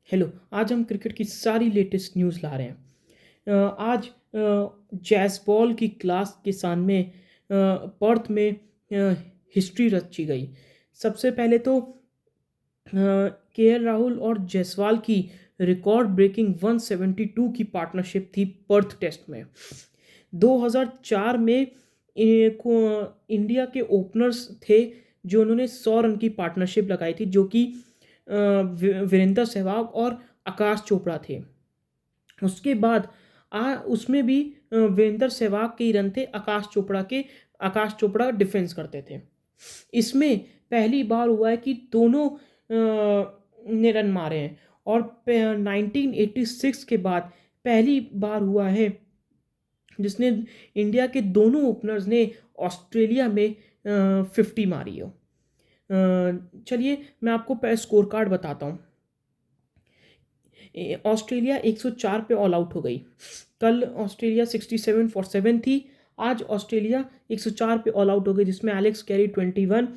Hello. आज हम cricket की सारी लेटेस्ट न्यूज़ ला रहे हैं। आज जैसबॉल की क्लास के सामने पर्थ में हिस्ट्री रची गई। सबसे पहले तो केएल राहुल और जायसवाल की रिकॉर्ड ब्रेकिंग 172 की पार्टनरशिप थी पर्थ टेस्ट में। 2004 में इंडिया के ओपनर्स थे जो उन्होंने 100 रन की पार्टनरशिप लगाई थी, जो कि वीरेंद्र सहवाग और आकाश चोपड़ा थे। उसके बाद उसमें भी वीरेंद्र सहवाग के ही रन थे, आकाश चोपड़ा डिफेंस करते थे। इसमें पहली बार हुआ है कि दोनों ने रन मारे हैं, और 1986 के बाद पहली बार हुआ है जिसने इंडिया के दोनों ओपनर्स ने ऑस्ट्रेलिया में 50 मारी हो। चलिए मैं आपको स्कोर कार्ड बताता हूँ। ऑस्ट्रेलिया 104 पे ऑल आउट हो गई। कल ऑस्ट्रेलिया 67 फॉर 7 थी। आज ऑस्ट्रेलिया 104 पे ऑल आउट हो गई, जिसमें Alex Carey 21,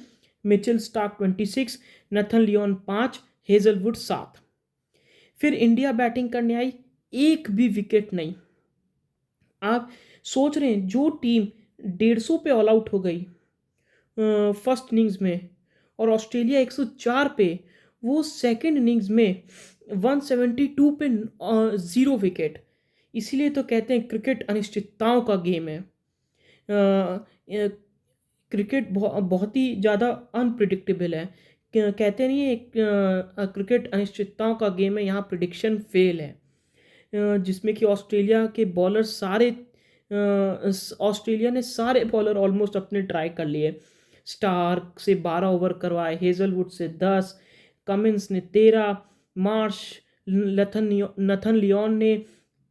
Mitchell Starc 26, Nathan Leone 5, Hazlewood 7। फिर इंडिया बैटिंग करने आई, एक भी विकेट नहीं। आप सोच रहे हैं जो टीम 150 पे ऑल आउट हो गई फर्स्ट इनिंग्स में, और ऑस्ट्रेलिया 104 पे, वो सेकंड इनिंग्स में 172 पे ज़ीरो विकेट। इसीलिए तो कहते हैं क्रिकेट अनिश्चितताओं का गेम है। क्रिकेट बहुत ही ज़्यादा अनप्रिडिक्टेबल है। कहते नहीं है क्रिकेट अनिश्चितताओं का गेम है, यहाँ प्रिडिक्शन फेल है। जिसमें कि ऑस्ट्रेलिया ने सारे बॉलर ऑलमोस्ट अपने ट्राई कर लिए। स्टार्क से 12 ओवर करवाए, हेजलवुड से 10, कमिंस ने 13, मार्श, नथन लियोन ने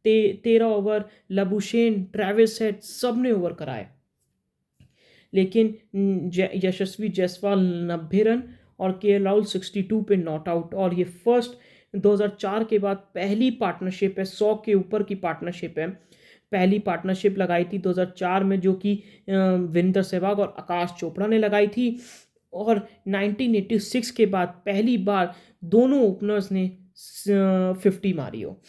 13 ओवर, लबुशेन, ट्रेविस हेड सब ने ओवर कराए। लेकिन यशस्वी जायसवाल 90 रन और केएल राहुल 62 पे नॉट आउट। और ये फर्स्ट 2004 के बाद पहली पार्टनरशिप है, 100 के ऊपर की पार्टनरशिप है। पहली पार्टनरशिप लगाई थी 2004 में, जो कि वीरेंद्र सहवाग और आकाश चोपड़ा ने लगाई थी। और 1986 के बाद पहली बार दोनों ओपनर्स ने 50 मारी हो।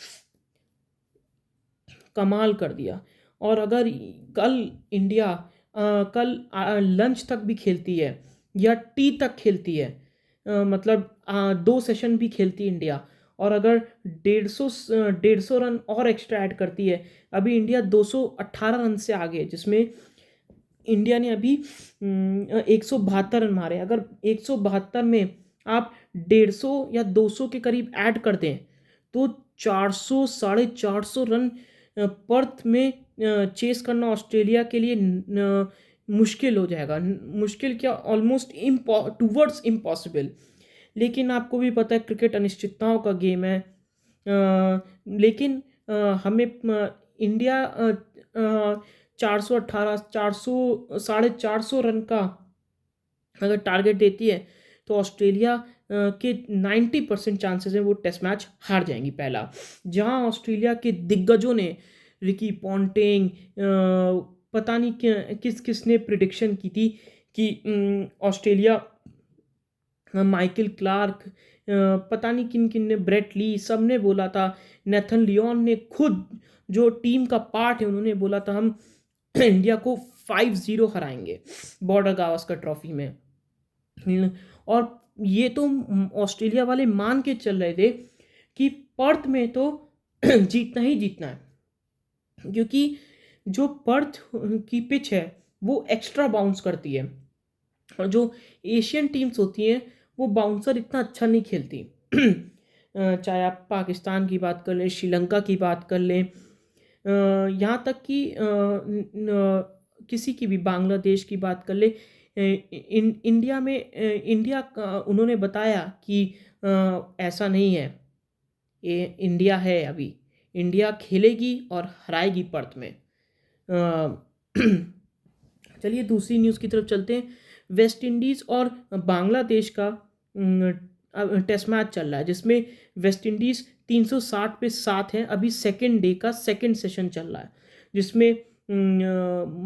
कमाल कर दिया। और अगर कल इंडिया कल लंच तक भी खेलती है या टी तक खेलती है, मतलब 2 सेशन भी खेलती है इंडिया, और अगर 150 रन और एक्स्ट्रा ऐड करती है, अभी इंडिया 218 रन से आगे है, जिसमें इंडिया ने अभी 172 रन मारे। अगर 172 में आप 150 या 200 के करीब ऐड कर दें तो 400 450 रन पर्थ में चेस करना ऑस्ट्रेलिया के लिए मुश्किल हो जाएगा। मुश्किल क्या, ऑलमोस्ट टूवर्ड्स इम्पॉसिबल। लेकिन आपको भी पता है क्रिकेट अनिश्चितताओं का गेम है। लेकिन हमें इंडिया 418 400 450 रन का अगर टारगेट देती है, तो ऑस्ट्रेलिया के 90% चांसेस हैं वो टेस्ट मैच हार जाएंगी पहला। जहां ऑस्ट्रेलिया के दिग्गजों ने, रिकी पॉन्टिंग, पता नहीं किस किसने प्रिडिक्शन की थी कि ऑस्ट्रेलिया, माइकल क्लार्क, पता नहीं किन किन ने, ब्रेट ली, सब ने बोला था। नेथन लियोन ने खुद, जो टीम का पार्ट है, उन्होंने बोला था हम इंडिया को 5-0 हराएंगे बॉर्डर गावस्कर ट्रॉफी में। और ये तो ऑस्ट्रेलिया वाले मान के चल रहे थे कि पर्थ में तो जीतना ही जीतना है, क्योंकि जो पर्थ की पिच है वो एक्स्ट्रा बाउंस करती है, और जो एशियन टीम्स होती हैं वो बाउंसर इतना अच्छा नहीं खेलती। चाहे आप पाकिस्तान की बात कर लें, श्रीलंका की बात कर लें, यहाँ तक कि किसी की भी, बांग्लादेश की बात कर ले। इंडिया में इंडिया का उन्होंने बताया कि ऐसा नहीं है, ये इंडिया है। अभी इंडिया खेलेगी और हराएगी पर्थ में। चलिए दूसरी न्यूज़ की तरफ चलते हैं। वेस्ट इंडीज़ और बांग्लादेश का टेस्ट मैच चल रहा है, जिसमें वेस्ट इंडीज़ 360 पे 7 है। अभी सेकेंड डे का सेकेंड सेशन चल रहा है, जिसमें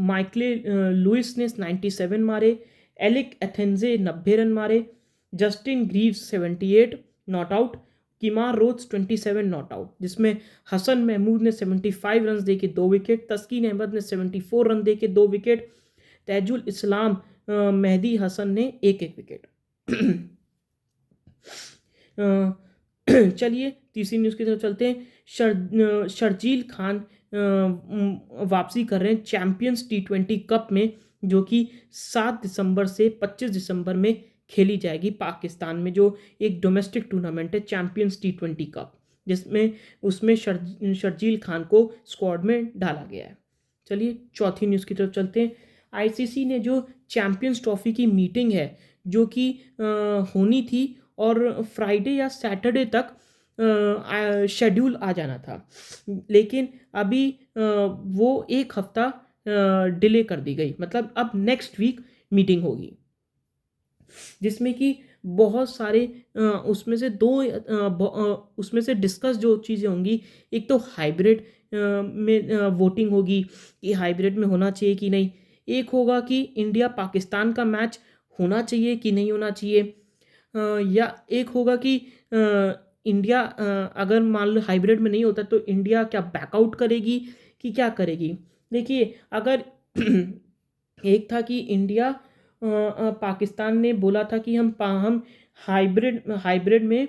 माइकले लुइस ने 97 मारे, एलिक एथेंजे 90 रन मारे, Justin Greaves 78 not out Kemar Roach 27 not out, जिसमें हसन महमूद ने 75 रन दे के 2 विकेट, तस्कीन अहमद ने 74 रन दे के 2 विकेट, तैजुल इस्लाम, मेहदी हसन ने एक एक विकेट। चलिए तीसरी न्यूज़ की तरफ चलते हैं। शर्जील खान वापसी कर रहे हैं चैंपियंस T20 कप में, जो कि 7 दिसंबर से 25 दिसंबर में खेली जाएगी पाकिस्तान में, जो एक डोमेस्टिक टूर्नामेंट है चैंपियंस T20 कप, जिसमें उसमें शर्जील खान को स्क्वाड में डाला गया है। चलिए चौथी न्यूज़ की तरफ चलते हैं। आईसीसी ने जो चैंपियंस ट्रॉफी की मीटिंग है, जो कि होनी थी और फ्राइडे या सैटरडे तक शेड्यूल आ जाना था, लेकिन अभी वो एक हफ्ता डिले कर दी गई। मतलब अब नेक्स्ट वीक मीटिंग होगी, जिसमें कि बहुत सारे उसमें से उसमें से डिस्कस जो चीज़ें होंगी, एक तो हाइब्रिड में वोटिंग होगी कि हाइब्रिड में होना चाहिए कि नहीं, एक होगा कि इंडिया पाकिस्तान का मैच होना चाहिए कि नहीं होना चाहिए, या एक होगा कि इंडिया अगर मान लो हाइब्रिड में नहीं होता तो इंडिया क्या बैकआउट करेगी कि क्या करेगी। देखिए अगर एक था कि इंडिया पाकिस्तान ने बोला था कि हम हाइब्रिड में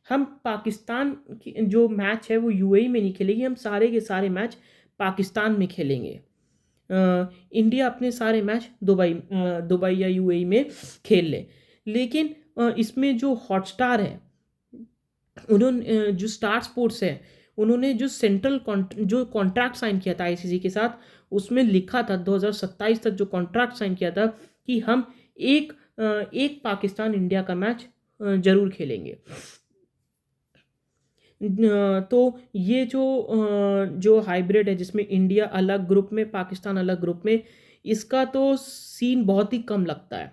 हम पाकिस्तान की जो मैच है वो यूएई में नहीं खेलेगी, हम सारे के सारे मैच पाकिस्तान में खेलेंगे। इंडिया अपने सारे मैच दुबई या यूएई में खेल ले। लेकिन इसमें जो हॉटस्टार है, उन्होंने जो स्टार स्पोर्ट्स है, उन्होंने जो जो कॉन्ट्रैक्ट साइन किया था आईसीसी के साथ, उसमें लिखा था 2027 तक जो कॉन्ट्रैक्ट साइन किया था कि हम एक पाकिस्तान इंडिया का मैच जरूर खेलेंगे। तो ये जो हाइब्रिड है, जिसमें इंडिया अलग ग्रुप में पाकिस्तान अलग ग्रुप में, इसका तो सीन बहुत ही कम लगता है।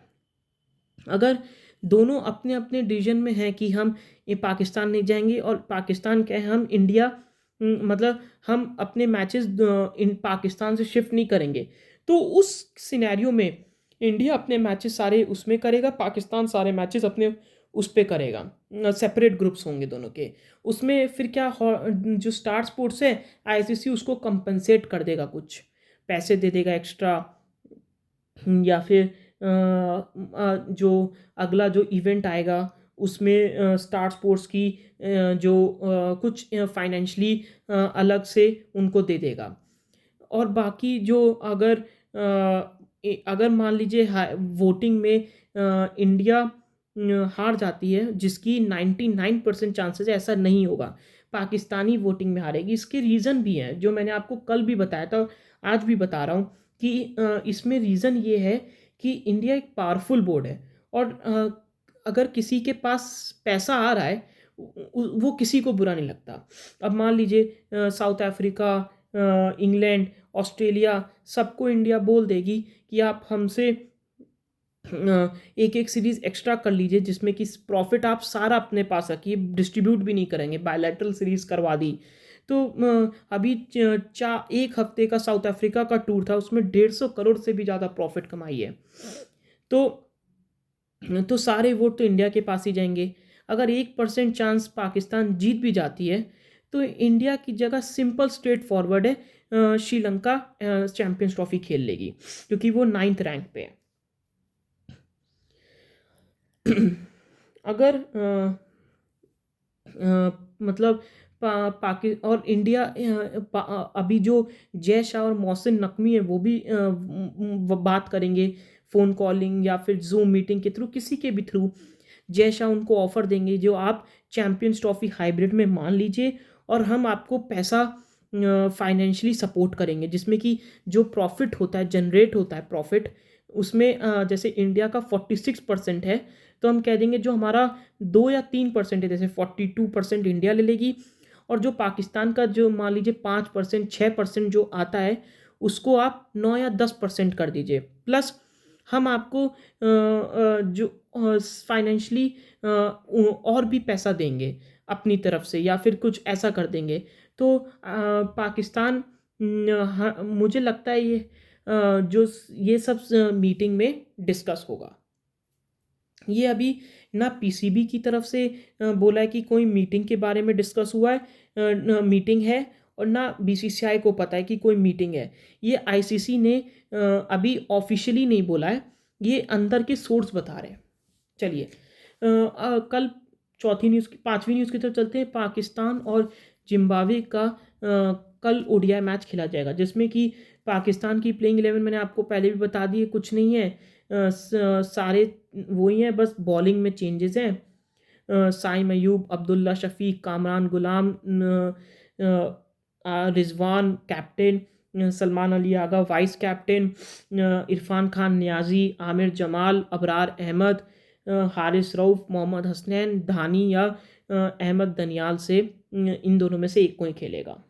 अगर दोनों अपने अपने डिवीजन में हैं कि हम ये पाकिस्तान नहीं जाएंगे और पाकिस्तान क्या है, हम इंडिया मतलब हम अपने मैचेस इन पाकिस्तान से शिफ्ट नहीं करेंगे, तो उस सिनेरियो में इंडिया अपने मैचेस सारे उसमें करेगा, पाकिस्तान सारे मैचेस अपने उस पे करेगा, सेपरेट ग्रुप्स होंगे दोनों के। उसमें फिर क्या जो स्टार स्पोर्ट्स है, आईसीसी उसको कंपनसेट कर देगा, कुछ पैसे दे देगा एक्स्ट्रा, या फिर जो अगला जो इवेंट आएगा उसमें स्टार स्पोर्ट्स की जो कुछ फाइनेंशली अलग से उनको दे देगा। और बाकी जो अगर मान लीजिए वोटिंग में इंडिया हार जाती है, जिसकी 99% चांसेस है ऐसा नहीं होगा, पाकिस्तानी वोटिंग में हारेगी। इसके रीज़न भी हैं जो मैंने आपको कल भी बताया था, आज भी बता रहा हूँ कि इसमें रीज़न ये है कि इंडिया एक पावरफुल बोर्ड है, और अगर किसी के पास पैसा आ रहा है वो किसी को बुरा नहीं लगता। अब मान लीजिए साउथ अफ्रीका, इंग्लैंड, ऑस्ट्रेलिया, सबको इंडिया बोल देगी कि आप हमसे एक एक सीरीज़ एक्स्ट्रा कर लीजिए, जिसमें कि प्रॉफिट आप सारा अपने पास रखिए, डिस्ट्रीब्यूट भी नहीं करेंगे, बायलैटरल सीरीज़ करवा दी। तो अभी एक हफ्ते का साउथ अफ्रीका का टूर था, उसमें 150 करोड़ से भी ज़्यादा प्रॉफिट कमाई है। तो सारे वोट तो इंडिया के पास ही जाएंगे। अगर 1% चांस पाकिस्तान जीत भी जाती है, तो इंडिया की जगह सिंपल स्ट्रेट फॉरवर्ड है, श्रीलंका चैंपियंस ट्रॉफी खेल लेगी, क्योंकि वो 9th रैंक पे है। अगर मतलब और इंडिया अभी जो जय शाह और मोहसिन नकवी है वो भी बात करेंगे फ़ोन कॉलिंग या फिर जूम मीटिंग के थ्रू, किसी के भी थ्रू। जय शाह उनको ऑफ़र देंगे जो आप चैंपियंस ट्रॉफी हाइब्रिड में मान लीजिए और हम आपको पैसा फाइनेंशियली सपोर्ट करेंगे, जिसमें कि जो प्रॉफिट होता है, जनरेट होता है प्रॉफिट, उसमें जैसे इंडिया का 46% है, तो हम कह देंगे जो हमारा 2 या 3% है, जैसे 42% इंडिया ले लेगी, और जो पाकिस्तान का जो मान लीजिए 5% 6% जो आता है, उसको आप 9 या 10% कर दीजिए, प्लस हम आपको जो फाइनेंशली और भी पैसा देंगे अपनी तरफ से, या फिर कुछ ऐसा कर देंगे। तो पाकिस्तान मुझे लगता है ये जो ये सब मीटिंग में डिस्कस होगा। ये अभी ना पीसीबी की तरफ से बोला है कि कोई मीटिंग के बारे में डिस्कस हुआ है, मीटिंग है, और ना बीसीसीआई को पता है कि कोई मीटिंग है। ये आईसीसी ने अभी ऑफिशियली नहीं बोला है, ये अंदर के सोर्स बता रहे हैं। चलिए कल चौथी न्यूज़ की पांचवी न्यूज़ की तरफ चलते हैं। पाकिस्तान और जिम्बाब्वे का कल ओडीआई मैच खेला जाएगा, जिसमें कि पाकिस्तान की प्लेइंग 11 मैंने आपको पहले भी बता दी है, कुछ नहीं है। सारे वही हैं, बस बॉलिंग में चेंजेस हैं। साइम अयूब, अब्दुल्ला शफीक, कामरान गुलाम, Rizwan captain, Salman Ali Agha vice captain, Irfan Khan Niazi, Aamir Jamal, Abrar Ahmad, Haris Rauf, Mohammad Hasnain, धानी या अहमद दनियाल से इन दोनों में से एक कोई खेलेगा।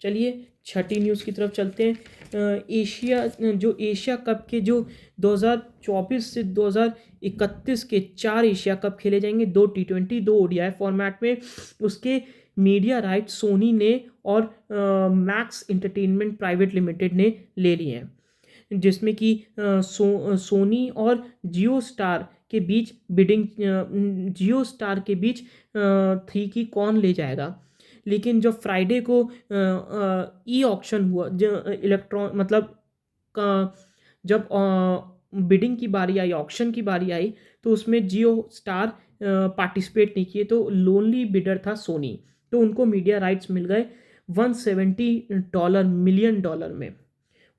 चलिए छठी न्यूज़ की तरफ चलते हैं। एशिया कप के जो 2024 से 2031 के 4 एशिया कप खेले जाएंगे, 2 टी20 2 ओडीआई फॉर्मेट में। उसके मीडिया राइट सोनी ने और मैक्स इंटरटेनमेंट प्राइवेट लिमिटेड ने ले लिए हैं, जिसमें कि सोनी और जियो स्टार के बीच बिडिंग, जियो स्टार के बीच थी कि कौन ले जाएगा। लेकिन जब फ्राइडे को ई ऑक्शन हुआ, जो इलेक्ट्रॉन मतलब जब बिडिंग की बारी आई, ऑक्शन की बारी आई, तो उसमें जियो स्टार पार्टिसिपेट नहीं किए, तो लोनली बिडर था सोनी। तो उनको मीडिया राइट्स मिल गए $170 मिलियन में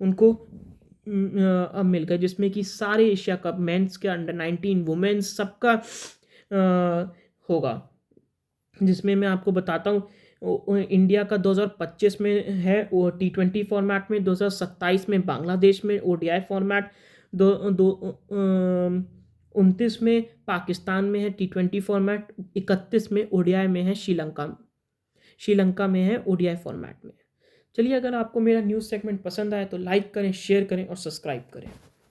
उनको अब मिल गए, जिसमें कि सारे एशिया कप मेंस के, अंडर 19 वुमेन्स सबका होगा। जिसमें मैं आपको बताता हूँ, इंडिया का 2025 में है वो टी20 फॉर्मेट में, 2027 में बांग्लादेश में ओडीआई फॉर्मेट, दो दो 29 में पाकिस्तान में है टी20 फॉर्मेट, 31 में ओडीआई में है श्रीलंका में है ओडीआई फॉर्मेट में। चलिए, अगर आपको मेरा न्यूज़ सेगमेंट पसंद आए तो लाइक करें, शेयर करें और सब्सक्राइब करें।